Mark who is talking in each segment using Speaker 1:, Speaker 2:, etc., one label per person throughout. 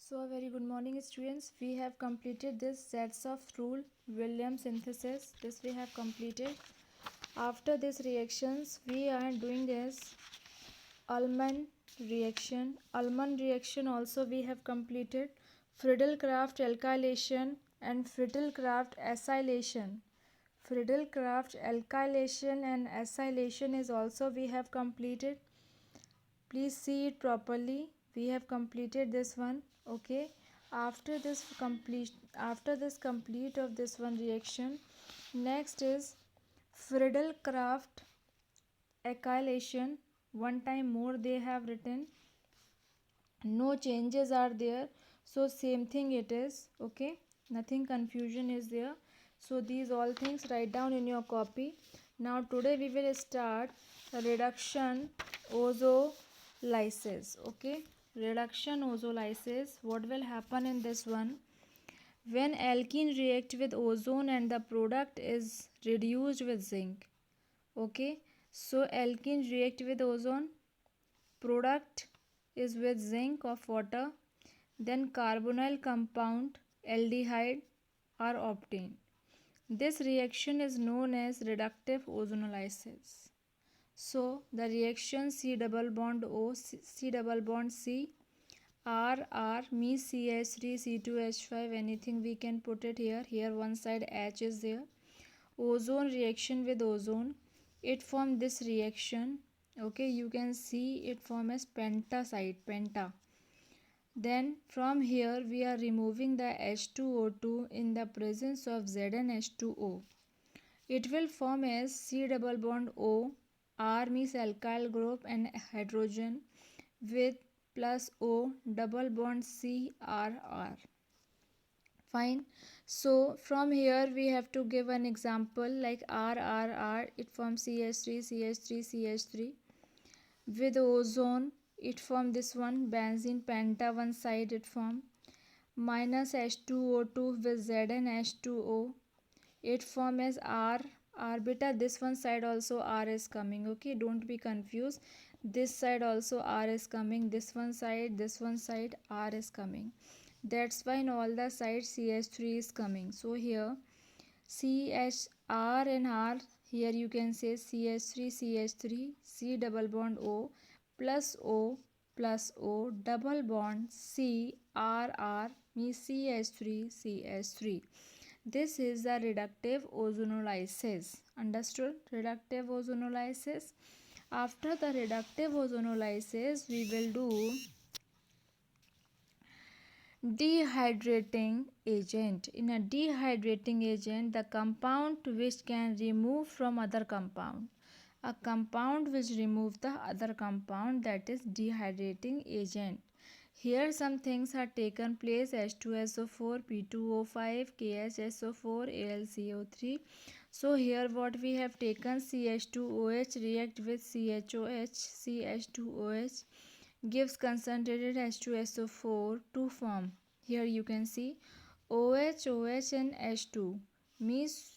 Speaker 1: So, a very good morning, students. We have completed this Zatsov rule, Williams synthesis. This we have completed. After this reactions, we are doing this Ullmann reaction. Ullmann reaction also we have completed. Friedel-Crafts alkylation and Friedel-Crafts acylation. Friedel-Crafts alkylation and acylation is also we have completed. Please see it properly. We have completed this one. Okay, after this complete of this one reaction, next is Friedel Craft acylation. One time more they have written, no changes are there, so same thing it is. Okay, nothing confusion is there. So these all things write down in your copy. Now today we will start reduction ozolysis. Okay, reduction ozolysis. What will happen in this one? When alkene react with ozone and the product is reduced with zinc. Okay, so alkene react with ozone, product is with zinc of water, then carbonyl compound aldehyde are obtained. This reaction is known as reductive ozonolysis. So the reaction C double bond O, C double bond C, R means CH3 C2H5, anything we can put it here. Here one side H is there. Ozone reaction with ozone, it form this reaction. Okay, you can see it form as penta side, penta. Then from here we are removing the H2O2 in the presence of ZnH2O. It will form as C double bond O, R means alkyl group and hydrogen with plus O double bond CRR. Fine. So from here we have to give an example like RRR, it forms CH3 with ozone, it form this one benzene penta, one side it form minus H2O2 with ZnH2O, it form as R beta, this one side also R is coming. Okay, don't be confused, this side also R is coming, this one side R is coming. That's why in all the sides CH3 is coming. So here CHR and R, here you can say CH3 C double bond O plus O double bond CRR means CH3. This is the reductive ozonolysis. Understood? Reductive ozonolysis. After the reductive ozonolysis, we will do dehydrating agent. In a dehydrating agent, the compound which can remove from other compound. A compound which remove the other compound, that is dehydrating agent. Here some things are taken place: H2SO4, P2O5, KHSO4, AlCO3. So here what we have taken, CH2OH react with CHOH, CH2OH gives concentrated H2SO4 to form. Here you can see OH and H2 means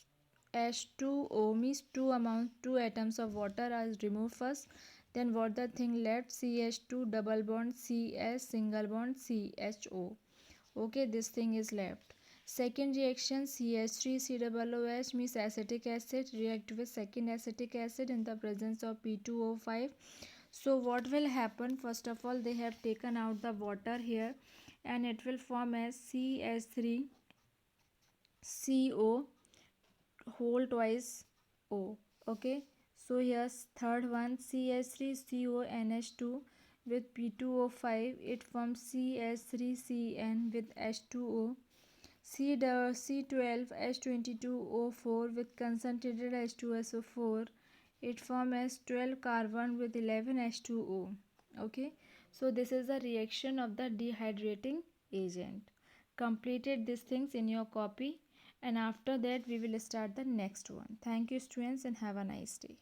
Speaker 1: H2O means two atoms of water are removed first. Then what the thing left, CH2 double bond CS single bond CHO. Okay, this thing is left. Second reaction, CH3 COOH means acetic acid react with second acetic acid in the presence of P2O5. So what will happen, first of all they have taken out the water here and it will form as CH3CO whole twice O. Okay, so here's third one, CH3CONH2 with P2O5, it forms CH3CN with H2O. C12H22O4 with concentrated H2SO4, it forms as 12 carbon with 11 H2O. Okay, so this is the reaction of the dehydrating agent. Completed these things in your copy, and after that we will start the next one. Thank you students and have a nice day.